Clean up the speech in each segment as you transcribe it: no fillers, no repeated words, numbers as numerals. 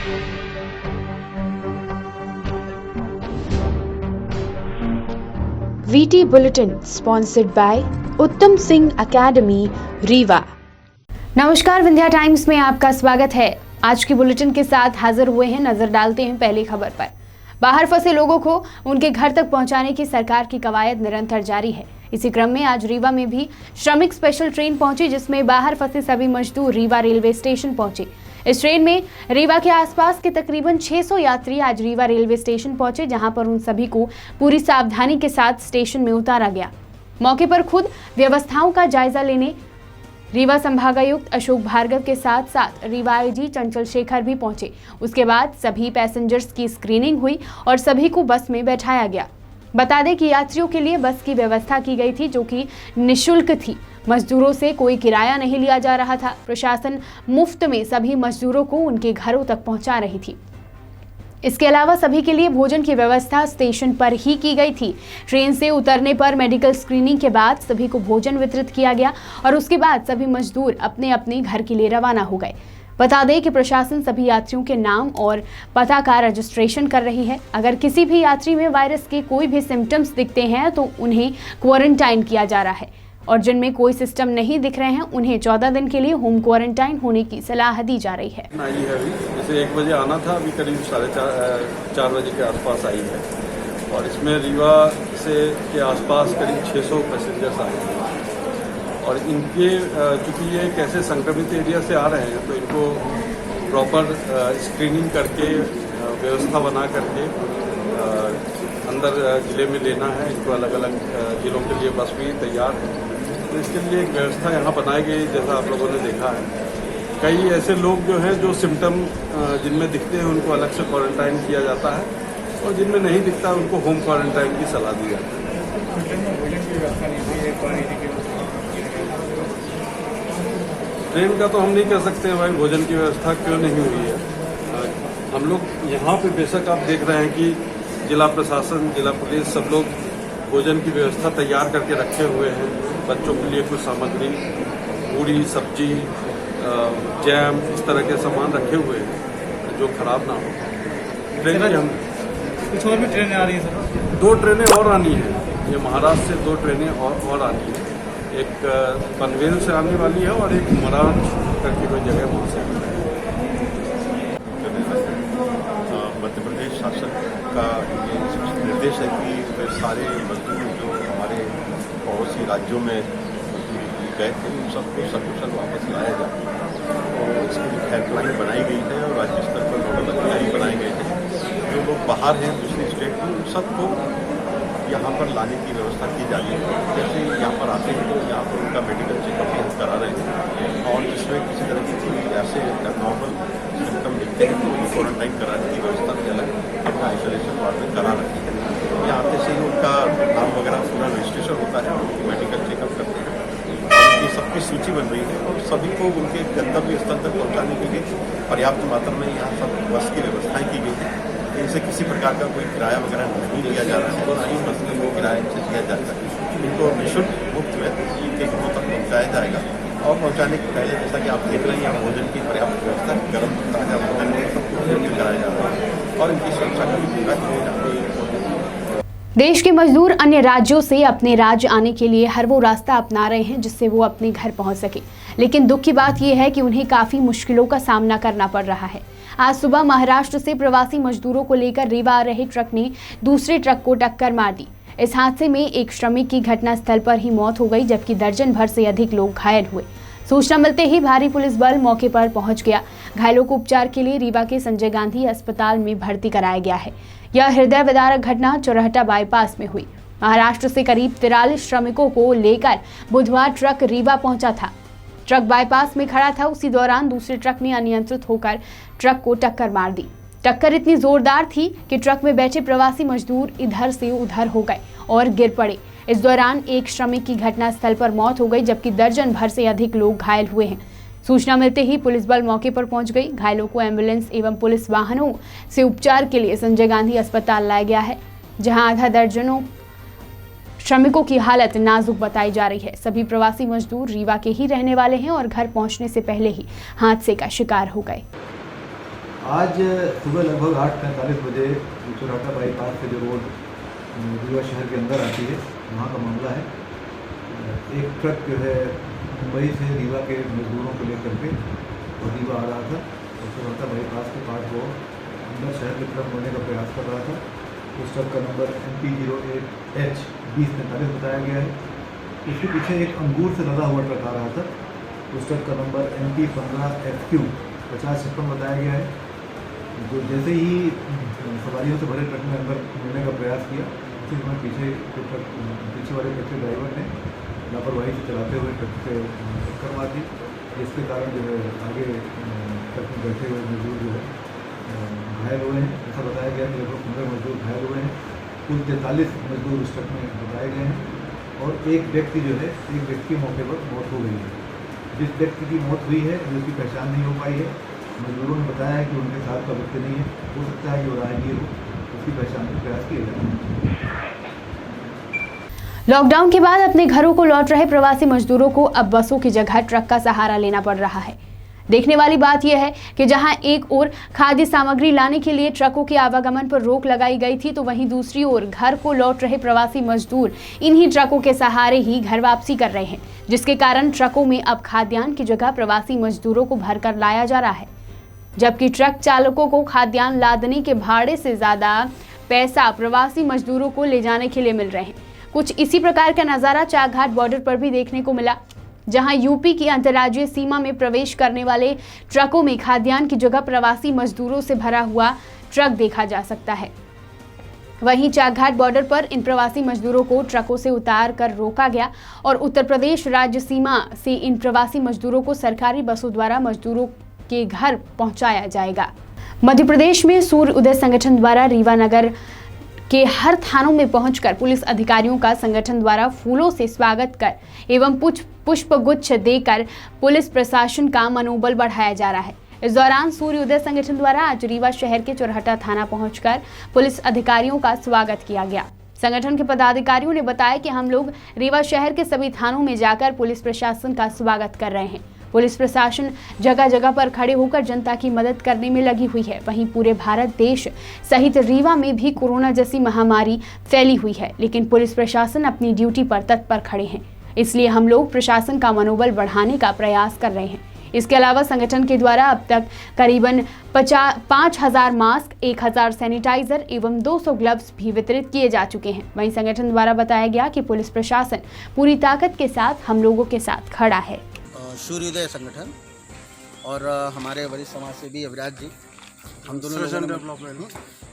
VT Bulletin sponsored by उत्तम Singh academy Rewa. नमस्कार, Vindhya times में आपका स्वागत है। आज की बुलेटिन के साथ हाजिर हुए हैं। नजर डालते हैं पहली खबर पर। बाहर फंसे लोगों को उनके घर तक पहुंचाने की सरकार की कवायद निरंतर जारी है। इसी क्रम में आज रीवा में भी श्रमिक स्पेशल ट्रेन पहुंची, जिसमें बाहर फंसे सभी मजदूर रीवा रेलवे स्टेशन पहुंचे। इस ट्रेन में रीवा के आसपास के तकरीबन 600 यात्री आज रीवा रेलवे स्टेशन पहुंचे, जहां पर उन सभी को पूरी सावधानी के साथ स्टेशन में उतारा गया। मौके पर खुद व्यवस्थाओं का जायजा लेने रीवा संभागायुक्त अशोक भार्गव के साथ साथ रीवा आईजी चंचल शेखर भी पहुंचे। उसके बाद सभी पैसेंजर्स की स्क्रीनिंग हुई और सभी को बस में बैठाया गया। बता दें कि यात्रियों के लिए बस की व्यवस्था की गई थी, जो कि निःशुल्क थी। मजदूरों से कोई किराया नहीं लिया जा रहा था। प्रशासन मुफ्त में सभी मजदूरों को उनके घरों तक पहुंचा रही थी। इसके अलावा सभी के लिए भोजन की व्यवस्था स्टेशन पर ही की गई थी। ट्रेन से उतरने पर मेडिकल स्क्रीनिंग के बाद सभी को भोजन वितरित किया गया और उसके बाद सभी मजदूर अपने अपने घर के लिए रवाना हो गए। बता दें कि प्रशासन सभी यात्रियों के नाम और पता का रजिस्ट्रेशन कर रही है। अगर किसी भी यात्री में वायरस के कोई भी सिम्टम्स दिखते हैं तो उन्हें क्वारंटाइन किया जा रहा है और जिनमें कोई सिस्टम नहीं दिख रहे हैं उन्हें 14 दिन के लिए होम क्वारंटाइन होने की सलाह दी जा रही है। जैसे 1 बजे आना था, अभी करीब 4:30 बजे के आसपास आई है और इसमें रीवा से के आसपास करीब 600 पैसेंजर्स आए हैं और इनके चूँकि ये कैसे संक्रमित एरिया से आ रहे हैं तो इनको प्रॉपर स्क्रीनिंग करके व्यवस्था बना करके अंदर ज़िले में लेना है। इनको अलग अलग ज़िलों के लिए बस भी तैयार है, तो इसके लिए एक व्यवस्था यहाँ बनाई गई। जैसा आप लोगों ने देखा है, कई ऐसे लोग जो हैं जो सिम्टम जिनमें दिखते हैं उनको अलग से क्वारंटाइन किया जाता है और जिनमें नहीं दिखता उनको होम क्वारंटाइन की सलाह दी जाती है। ट्रेन का तो हम नहीं कह सकते हैं भाई भोजन की व्यवस्था क्यों नहीं हुई है। हम लोग यहाँ पे बेशक आप देख रहे हैं कि जिला प्रशासन, जिला पुलिस सब लोग भोजन की व्यवस्था तैयार करके रखे हुए हैं। बच्चों के लिए कुछ सामग्री, पूरी सब्जी, जैम, इस तरह के सामान रखे हुए हैं जो खराब ना हो। ट्रेन हम कुछ और भी ट्रेनें आ रही हैं सर? 2 ट्रेनें और आनी हैं। ये महाराष्ट्र से 2 ट्रेनें और आनी है। एक पनवेल से आने वाली है और एक मराठ करके कोई जगह वहाँ से आनी है। मध्य प्रदेश शासन का ये निर्देश है कि सारे मजदूर जो हमारे पड़ोसी राज्यों में गए थे उन सबको सकुशल वापस लाया जाए और इसके लिए हेल्पलाइन बनाई गई है और राज्य स्तर पर नोडल अधिकारी बनाए गए थे। जो लोग बाहर हैं दूसरी स्टेट में, उन सबको यहाँ पर लाने की व्यवस्था की जा रही है। जैसे यहाँ पर आते हैं तो यहाँ पर उनका मेडिकल चेकअप हम करा रहे हैं और जिसमें किसी तरह की कोई ऐसे नॉर्मल सिम्टम दिखते हैं तो उनको क्वारंटाइन कराने की व्यवस्था भी अलग अपना आइसोलेशन वार्ड में करा रखी है। यहाँ आते से ही उनका नाम वगैरह पूरा रजिस्ट्रेशन होता है, उनकी मेडिकल चेकअप करते हैं। ये सबकी सूची बन रही है और सभी को उनके गंतव्य स्थल तक पहुँचाने के लिए पर्याप्त मात्रा में यहाँ सब बस की व्यवस्थाएँ की गई है। इनसे किसी प्रकार का कोई किराया वगैरह नहीं लिया जा रहा है और नहीं बस को किराए से दिया जाता है। इनको निःशुल्क मुफ्त में इनके घरों तक पहुँचाया जाएगा और पहुँचाने के पहले जैसा कि आप देख रहे हैं यहाँ भोजन की पर्याप्त व्यवस्था, गर्म ताज़ा भोजन सबको कराया जा रहा है और इनकी सुरक्षा का भी पूरा किया जा रहा है। देश के मजदूर अन्य राज्यों से अपने राज्य आने के लिए हर वो रास्ता अपना रहे हैं जिससे वो अपने घर पहुंच सके, लेकिन दुख की बात यह है कि उन्हें काफी मुश्किलों का सामना करना पड़ रहा है। आज सुबह महाराष्ट्र से प्रवासी मजदूरों को लेकर रीवा आ रहे ट्रक ने दूसरे ट्रक को टक्कर मार दी। इस हादसे में एक श्रमिक की घटनास्थल पर ही मौत हो गई, जबकि दर्जन भर से अधिक लोग घायल हुए। सूचना मिलते ही भारी पुलिस बल मौके पर पहुंच गया। घायलों को उपचार के लिए रीवा के संजय गांधी अस्पताल में भर्ती कराया गया है। यह हृदय विदारक घटना चौराहटा बाईपास में हुई। महाराष्ट्र से करीब 43 श्रमिकों को लेकर बुधवार ट्रक रीवा पहुंचा था। ट्रक बाईपास में खड़ा था, उसी दौरान दूसरे ट्रक ने अनियंत्रित होकर ट्रक को टक्कर मार दी। टक्कर इतनी जोरदार थी कि ट्रक में बैठे प्रवासी मजदूर इधर से उधर हो गए और गिर पड़े। इस दौरान एक श्रमिक की घटनास्थल पर मौत हो गई, जबकि दर्जन भर से अधिक लोग घायल हुए हैं। सूचना मिलते ही पुलिस बल मौके पर पहुंच गई। घायलों को एम्बुलेंस एवं पुलिस वाहनों से उपचार के लिए संजय गांधी अस्पताल लाया गया है, जहां आधा दर्जनों श्रमिकों की हालत नाजुक बताई जा रही है। सभी प्रवासी मजदूर रीवा के ही रहने वाले हैं और घर पहुंचने से पहले ही हादसे का शिकार हो गए। आज सुबह लगभग 8:45 बजे चौराटा बाईपास पे जो रोड रीवा शहर के अंदर आती है वहाँ का मामला है। एक ट्रक जो है मुंबई से रीवा के मजदूरों को लेकर के और रीवा आ रहा था और चौराटा बाईपास के पास वो अंदर शहर की तरफ होने का प्रयास कर रहा था। उस ट्रक का नंबर MP08H 2045 बताया गया है। उसके पीछे एक अंगूर से लदा हुआ ट्रक आ रहा था। उस ट्रक का नंबर MP15FQ 5056 बताया गया है। जो जैसे ही सवारियों से भरे ट्रक में अंदर घुसने का प्रयास किया उसी समय पीछे वाले ट्रक के ड्राइवर ने लापरवाही से चलाते हुए ट्रक से टक्कर मार दी, जिसके कारण जो है आगे ट्रक में बैठे हुए मजदूर जो है घायल हुए हैं। ऐसा बताया गया कि लगभग 15 मजदूर घायल हुए हैं। कुल 43 मजदूर उस ट्रक में बताए गए हैं और एक व्यक्ति की मौके पर मौत हो गई है। जिस व्यक्ति की मौत हुई है उसकी पहचान नहीं हो पाई है। मजदूरों ने बताया है कि उनके साथ का व्यक्ति नहीं है, हो सकता है कि वो राहगीर हो, उसकी पहचान का प्रयास किया जाए। लॉकडाउन के बाद अपने घरों को लौट रहे प्रवासी मजदूरों को अब बसों की जगह ट्रक का सहारा लेना पड़ रहा है। देखने वाली बात यह है कि जहां एक ओर खाद्य सामग्री लाने के लिए ट्रकों के आवागमन पर रोक लगाई गई थी, तो वहीं दूसरी ओर घर को लौट रहे प्रवासी मजदूर इन्हीं ट्रकों के सहारे ही घर वापसी कर रहे हैं, जिसके कारण ट्रकों में अब खाद्यान्न की जगह प्रवासी मजदूरों को भरकर लाया जा रहा है, जबकि ट्रक चालकों को खाद्यान्न लादने के भाड़े से ज्यादा पैसा प्रवासी मजदूरों को ले जाने के लिए मिल रहे हैं। कुछ इसी प्रकार का नजारा चाकघाट बॉर्डर पर भी देखने को मिला, जहां यूपी की अंतर्राज्यीय सीमा में प्रवेश करने वाले ट्रकों में खाद्यान्न की जगह प्रवासी मजदूरों से भरा हुआ ट्रक देखा जा सकता है। वहीं चाकघाट बॉर्डर पर इन प्रवासी मजदूरों को ट्रकों से उतार कर रोका गया और उत्तर प्रदेश राज्य सीमा से इन प्रवासी मजदूरों को सरकारी बसों द्वारा मजदूरों के घर पहुंचाया जाएगा। मध्य प्रदेश में सूर्य उदय संगठन द्वारा रीवा नगर के हर थानों में पहुंचकर पुलिस अधिकारियों का संगठन द्वारा फूलों से स्वागत कर एवं पुष्प गुच्छ देकर पुलिस प्रशासन का मनोबल बढ़ाया जा रहा है। इस दौरान सूर्य उदय संगठन द्वारा आज रीवा शहर के चौराटा थाना पहुंचकर पुलिस अधिकारियों का स्वागत किया गया। संगठन के पदाधिकारियों ने बताया कि हम लोग रीवा शहर के सभी थानों में जाकर पुलिस प्रशासन का स्वागत कर रहे हैं। पुलिस प्रशासन जगह जगह पर खड़े होकर जनता की मदद करने में लगी हुई है। वहीं पूरे भारत देश सहित रीवा में भी कोरोना जैसी महामारी फैली हुई है, लेकिन पुलिस प्रशासन अपनी ड्यूटी पर तत्पर खड़े हैं। इसलिए हम लोग प्रशासन का मनोबल बढ़ाने का प्रयास कर रहे हैं। इसके अलावा संगठन के द्वारा अब तक करीबन 5,000 मास्क, 1,000 सैनिटाइजर एवं 200 ग्लव्स भी वितरित किए जा चुके हैं। वहीं संगठन द्वारा बताया गया कि पुलिस प्रशासन पूरी ताकत के साथ हम लोगों के साथ खड़ा है। सूर्योदय संगठन और हमारे वरिष्ठ समाज सेवी अविराज जी, हम दोनों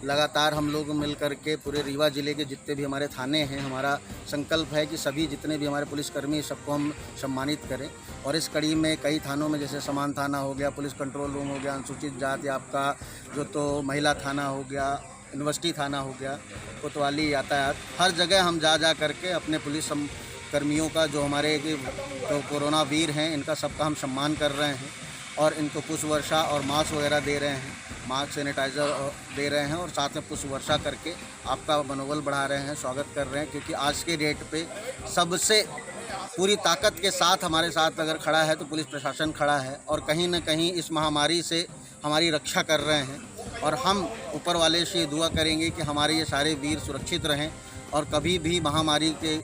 लगातार हम लोग मिल करके पूरे रीवा जिले के जितने भी हमारे थाने हैं, हमारा संकल्प है कि सभी जितने भी हमारे पुलिसकर्मी सबको हम सम्मानित करें। और इस कड़ी में कई थानों में जैसे समान थाना हो गया, पुलिस कंट्रोल रूम हो गया, अनुसूचित जाति आपका जो तो महिला थाना हो गया, यूनिवर्सिटी थाना हो गया, कोतवाली, यातायात, हर जगह हम जा करके अपने पुलिस कर्मियों का जो हमारे जो कोरोना वीर हैं इनका सबका हम सम्मान कर रहे हैं और इनको पुष्प वर्षा और मास्क वगैरह दे रहे हैं, मास्क सैनिटाइज़र दे रहे हैं और साथ में पुष्प वर्षा करके आपका मनोबल बढ़ा रहे हैं, स्वागत कर रहे हैं। क्योंकि आज के डेट पे सबसे पूरी ताकत के साथ हमारे साथ अगर खड़ा है तो पुलिस प्रशासन खड़ा है और कहीं ना कहीं इस महामारी से हमारी रक्षा कर रहे हैं। और हम ऊपर वाले से दुआ करेंगे कि हमारे ये सारे वीर सुरक्षित रहें और कभी भी महामारी के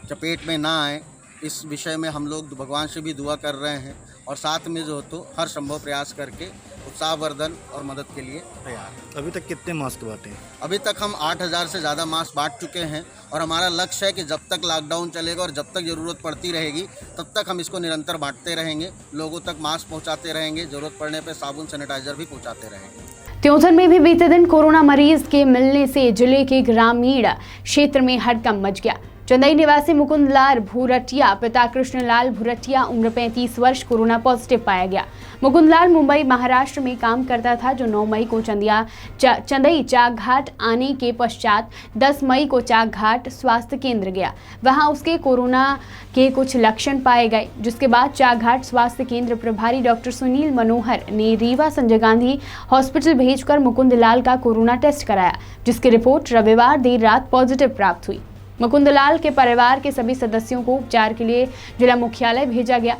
चपेट में ना आए। इस विषय में हम लोग भगवान से भी दुआ कर रहे हैं और साथ में जो तो हर संभव प्रयास करके उत्साहवर्धन और मदद के लिए तैयार। अभी तक कितने मास्क बांटे हैं? अभी तक हम 8,000 से ज़्यादा मास्क बांट चुके हैं और हमारा लक्ष्य है कि जब तक लॉकडाउन चलेगा और जब तक ज़रूरत पड़ती रहेगी तब तक हम इसको निरंतर बांटते रहेंगे, लोगों तक मास्क पहुँचाते रहेंगे, ज़रूरत पड़ने पर साबुन सैनिटाइजर भी पहुँचाते रहेंगे। त्योंथर में भी बीते दिन कोरोना मरीज के मिलने से जिले के ग्रामीण क्षेत्र में हड़कंप मच गया। चंदई निवासी मुकुंदलाल भूरटिया पिता कृष्णलाल भूरटिया उम्र 35 वर्ष कोरोना पॉजिटिव पाया गया। मुकुंदलाल मुंबई महाराष्ट्र में काम करता था, जो 9 मई को चंदई चाकघाट आने के पश्चात 10 मई को चाकघाट स्वास्थ्य केंद्र गया। वहां उसके कोरोना के कुछ लक्षण पाए गए, जिसके बाद चाकघाट स्वास्थ्य केंद्र प्रभारी डॉक्टर सुनील मनोहर ने रीवा संजय गांधी हॉस्पिटल भेजकर मुकुंदलाल का कोरोना टेस्ट कराया, जिसकी रिपोर्ट रविवार देर रात पॉजिटिव प्राप्त हुई। मुकुंदलाल के परिवार के सभी सदस्यों को उपचार के लिए जिला मुख्यालय भेजा गया।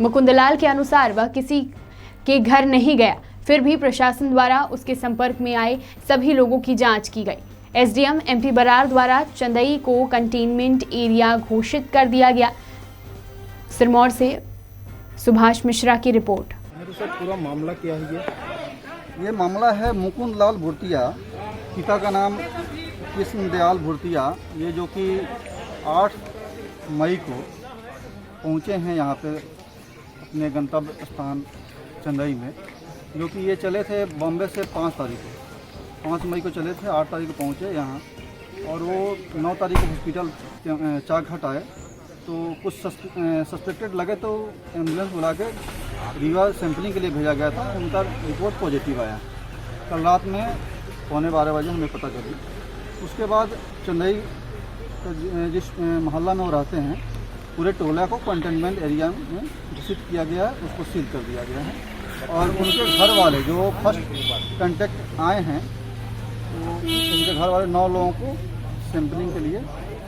मुकुंदलाल के अनुसार वह किसी के घर नहीं गया, फिर भी प्रशासन द्वारा उसके संपर्क में आए सभी लोगों की जांच की गई। एसडीएम एमपी बरार द्वारा चंदई को कंटेनमेंट एरिया घोषित कर दिया गया। सिरमौर से सुभाष मिश्रा की रिपोर्ट। पूरा मामला क्या है? ये मामला है मुकुंद लाल भुर्तिया, पिता का नाम कृष्ण दयाल भुर्तिया, ये जो कि 8 मई को पहुँचे हैं यहाँ पे अपने गंतव्य स्थान चंदई में, जो कि ये चले थे बॉम्बे से 5 तारीख को, 5 मई को चले थे, 8 तारीख को पहुँचे यहाँ और वो 9 तारीख को हॉस्पिटल चाकघाट आए। तो कुछ सस्पेक्टेड लगे तो एम्बुलेंस बुला के रीवा सैंपलिंग के लिए भेजा गया था। उनका रिपोर्ट पॉजिटिव आया। कल रात में 11:15 बजे हमें पता चली। उसके बाद चंदई जिस मोहल्ला में वो रहते हैं, पूरे टोला को कंटेनमेंट एरिया में घोषित किया गया है, उसको सील कर दिया गया है। और उनके घर वाले जो फर्स्ट कांटेक्ट आए हैं, तो उनके घर वाले 9 लोगों को सैंपलिंग के लिए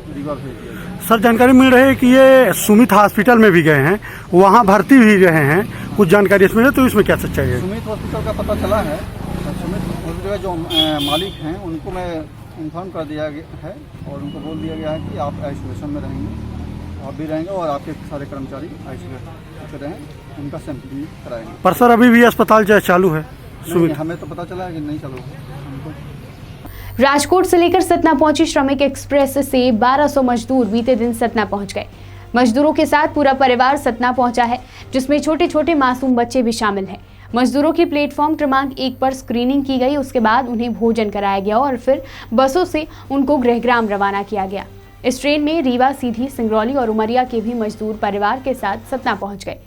रीवा भेज दिया गया। सर, जानकारी मिल रही है कि ये सुमित हॉस्पिटल में भी गए हैं, वहाँ भर्ती भी रहे हैं, कुछ जानकारी इसमें है, तो इसमें क्या सच्चाई है? सुमित हॉस्पिटल का पता चला है। सुमित हॉस्पिटल के जो मालिक हैं उनको मैं इन्फॉर्म कर दिया गया है और उनको बोल दिया गया है कि आप आइसोलेशन में रहेंगे, आप भी रहेंगे और आपके सारे कर्मचारी आइसोलेट रहें, उनका सैंपलिंग कराएंगे। पर सर अभी भी अस्पताल चालू है? नहीं, हमें तो पता चला है कि नहीं चालू है। राजकोट से लेकर सतना पहुंची श्रमिक एक्सप्रेस से 1200 मजदूर बीते दिन सतना पहुंच गए। मजदूरों के साथ पूरा परिवार सतना पहुंचा है, जिसमें छोटे छोटे मासूम बच्चे भी शामिल हैं। मजदूरों की प्लेटफॉर्म क्रमांक 1 पर स्क्रीनिंग की गई। उसके बाद उन्हें भोजन कराया गया और फिर बसों से उनको गृहग्राम रवाना किया गया। इस ट्रेन में रीवा, सीधी, सिंगरौली और उमरिया के भी मजदूर परिवार के साथ सतना पहुंच गए।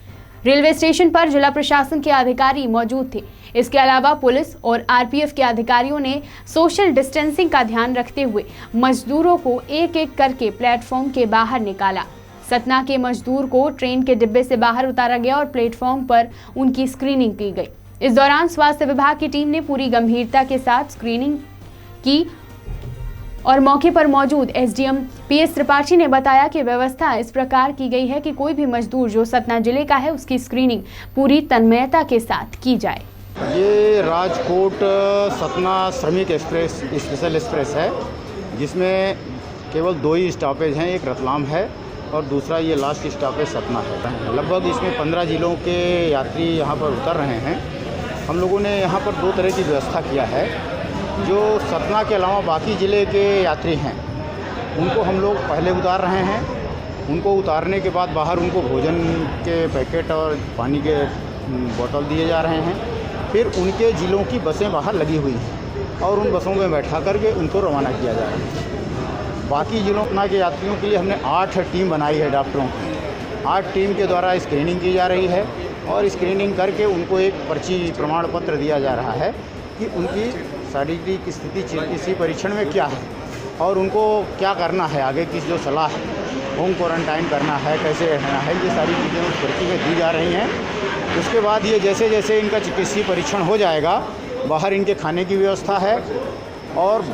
रेलवे स्टेशन पर जिला प्रशासन के अधिकारी मौजूद थे। इसके अलावा पुलिस और आरपीएफ के अधिकारियों ने सोशल डिस्टेंसिंग का ध्यान रखते हुए मजदूरों को एक एक करके प्लेटफॉर्म के बाहर निकाला। सतना के मजदूर को ट्रेन के डिब्बे से बाहर उतारा गया और प्लेटफॉर्म पर उनकी स्क्रीनिंग की गई। इस दौरान स्वास्थ्य विभाग की टीम ने पूरी गंभीरता के साथ स्क्रीनिंग की और मौके पर मौजूद एसडीएम पीएस त्रिपाठी ने बताया कि व्यवस्था इस प्रकार की गई है कि कोई भी मजदूर जो सतना जिले का है उसकी स्क्रीनिंग पूरी तन्मयता के साथ की जाए। ये राजकोट सतना श्रमिक एक्सप्रेस स्पेशल एक्सप्रेस है, जिसमें केवल 2 ही स्टॉपेज हैं, एक रतलाम है और दूसरा ये लास्ट स्टॉपेज सतना है। लगभग इसमें 15 जिलों के यात्री यहाँ पर उतर रहे हैं। हम लोगों ने यहाँ पर 2 तरह की व्यवस्था किया है। जो सतना के अलावा बाकी ज़िले के यात्री हैं उनको हम लोग पहले उतार रहे हैं। उनको उतारने के बाद बाहर उनको भोजन के पैकेट और पानी के बोतल दिए जा रहे हैं। फिर उनके ज़िलों की बसें बाहर लगी हुई हैं और उन बसों में बैठा करके उनको रवाना किया जा रहा है। बाकी ज़िलों के यात्रियों के लिए हमने 8 टीम बनाई है डॉक्टरों की। 8 टीम के द्वारा स्क्रीनिंग की जा रही है और स्क्रीनिंग करके उनको एक पर्ची प्रमाण पत्र दिया जा रहा है कि उनकी शारीरिक स्थिति किसी परीक्षण में क्या है और उनको क्या करना है, आगे की जो सलाह है, होम क्वारंटाइन करना है, कैसे रहना है, ये सारी चीज़ें उस पर्ची में दी जा रही हैं। उसके बाद ये जैसे जैसे इनका चिकित्सीय परीक्षण हो जाएगा, बाहर इनके खाने की व्यवस्था है और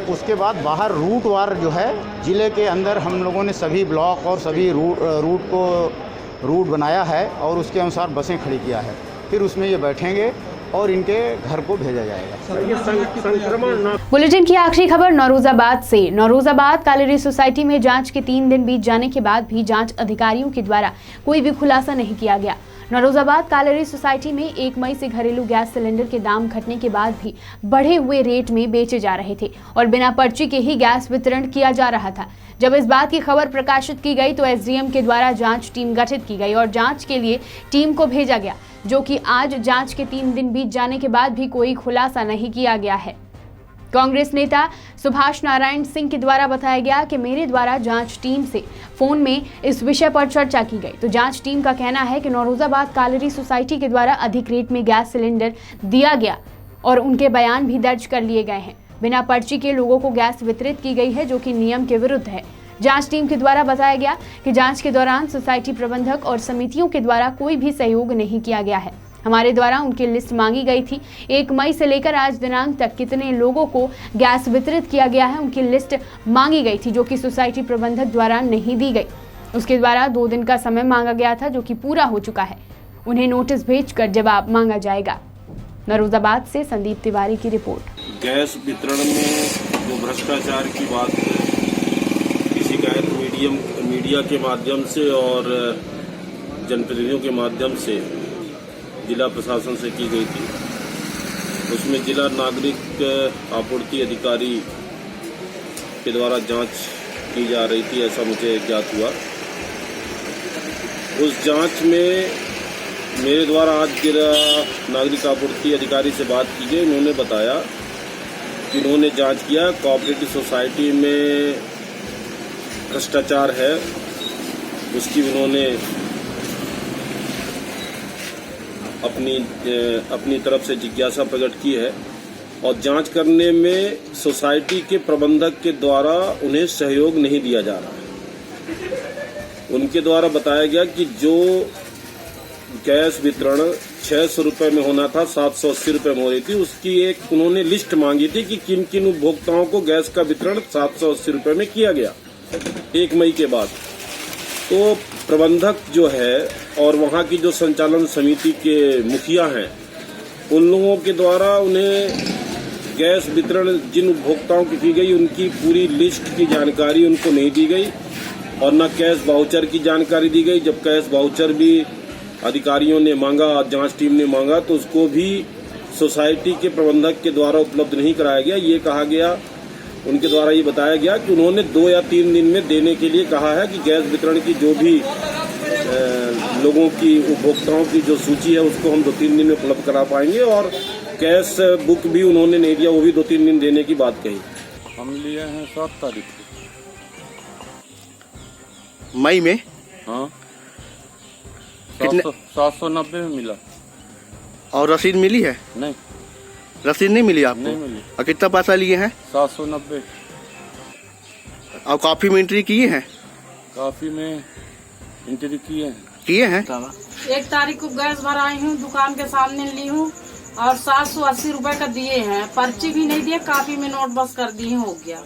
उसके बाद बाहर रूट वार जो है ज़िले के अंदर हम लोगों ने सभी ब्लॉक और सभी रूट बनाया है और उसके अनुसार बसें खड़ी किया है। फिर उसमें ये बैठेंगे और इनके घर को भेजा जाएगा। बुलेटिन की आखिरी खबर नौरोजाबाद से। नौरोजाबाद कालेरी सोसाइटी में जांच के 3 दिन बीत जाने के बाद भी जांच अधिकारियों के द्वारा कोई भी खुलासा नहीं किया गया। नौरोजाबाद कालेरी सोसाइटी में 1 मई से घरेलू गैस सिलेंडर के दाम घटने के बाद भी बढ़े हुए रेट में बेचे जा रहे थे और बिना पर्ची के ही गैस वितरण किया जा रहा था। जब इस बात की खबर प्रकाशित की गई तो एसडीएम के द्वारा जांच टीम गठित की गई और जांच के लिए टीम को भेजा गया, जो कि आज जांच के 3 दिन बीत जाने के बाद भी कोई खुलासा नहीं किया गया है। कांग्रेस नेता सुभाष नारायण सिंह के द्वारा बताया गया कि मेरे द्वारा जांच टीम से फोन में इस विषय पर चर्चा की गई तो जांच टीम का कहना है कि नौरोजाबाद कालेरी सोसाइटी के द्वारा अधिक रेट में गैस सिलेंडर दिया गया और उनके बयान भी दर्ज कर लिए गए हैं। बिना पर्ची के लोगों को गैस वितरित की गई है, जो कि नियम के विरुद्ध है। जांच टीम के द्वारा बताया गया कि जांच के दौरान सोसाइटी प्रबंधक और समितियों के द्वारा कोई भी सहयोग नहीं किया गया है। हमारे द्वारा उनकी लिस्ट मांगी गई थी। 1 मई से लेकर आज दिनांक तक कितने लोगों को गैस वितरित किया गया है, उनकी लिस्ट मांगी गई थी, जो कि सोसाइटी प्रबंधक द्वारा नहीं दी गई। उसके द्वारा 2 दिन का समय मांगा गया था, जो कि पूरा हो चुका है। उन्हें नोटिस भेजकर जवाब मांगा जाएगा। नरोदाबाद से संदीप तिवारी की रिपोर्ट। गैस वितरण में जो भ्रष्टाचार की बात की शिकायत मीडिया के माध्यम से और जनप्रतिनिधियों के माध्यम से जिला प्रशासन से की गई थी, उसमें जिला नागरिक आपूर्ति अधिकारी के द्वारा जांच की जा रही थी, ऐसा मुझे ज्ञात हुआ। उस जांच में मेरे द्वारा आज जिला नागरिक आपूर्ति अधिकारी से बात की गई। उन्होंने बताया कि उन्होंने जांच किया, कोऑपरेटिव सोसाइटी में भ्रष्टाचार है, उसकी उन्होंने अपनी तरफ से जिज्ञासा प्रकट की है और जांच करने में सोसाइटी के प्रबंधक के द्वारा उन्हें सहयोग नहीं दिया जा रहा है। उनके द्वारा बताया गया कि जो गैस वितरण 600 रुपये में होना था 780 रुपये में हो रही थी, उसकी एक उन्होंने लिस्ट मांगी थी कि किन किन उपभोक्ताओं को गैस का वितरण 780 रुपये में किया गया 1 मई के बाद। तो प्रबंधक जो है और वहाँ की जो संचालन समिति के मुखिया हैं, उन लोगों के द्वारा उन्हें गैस वितरण जिन उपभोक्ताओं की गई उनकी पूरी लिस्ट की जानकारी उनको नहीं दी गई और न कैश वाउचर की जानकारी दी गई। जब कैश वाउचर भी अधिकारियों ने मांगा, जांच टीम ने मांगा, तो उसको भी सोसाइटी के प्रबंधक के द्वारा उपलब्ध नहीं कराया गया। ये कहा गया, उनके द्वारा ये बताया गया कि उन्होंने 2 या 3 दिन में देने के लिए कहा है कि गैस वितरण की जो भी लोगों की उपभोक्ताओं की जो सूची है उसको हम 2-3 दिन में उपलब्ध करा पाएंगे और कैश बुक भी उन्होंने नहीं दिया, वो भी 2-3 दिन देने की बात कही। हम लिए हैं 7 तारीख मई में। हाँ, कितने? 790 में मिला। और रसीद मिली है? नहीं, रसीद नहीं मिली आपको? नहीं मिली। और कितना पैसा लिए हैं? 790। और कॉफी में एंट्री किए हैं? काफी में एंट्री किए हैं। 1 तारीख को गैस भराई हूँ, दुकान के सामने ली हूँ और 780 रुपए का दिए हैं। पर्ची भी नहीं दिए, काफी में नोट बस कर दिए, हो गया।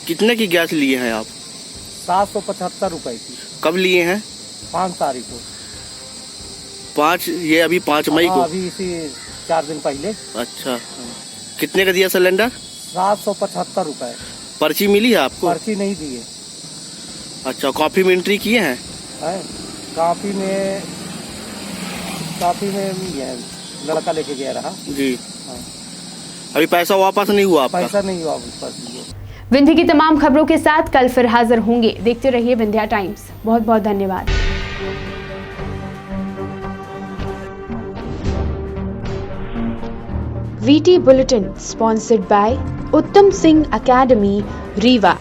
कितने की गैस लिए हैं आप? 775 रुपए की। कब लिए हैं? 5 तारीख को। 5 ये अभी 5 मई को? अभी इसी 4 दिन पहले। अच्छा, कितने का दिया सिलेंडर? 775 रुपए। पर्ची मिली है आपको? पर्ची नहीं दिए। अच्छा, कॉफी में एंट्री किए हैं? काफी में ये लड़का लेके गया रहा जी। अभी पैसा वापस नहीं हुआ आपका? पैसा नहीं हुआ वापस। विंध्य की तमाम खबरों के साथ कल फिर हाजिर होंगे। देखते रहिए विंध्या टाइम्स। बहुत बहुत धन्यवाद। VT Bulletin sponsored by Uttam Singh Academy, Rewa।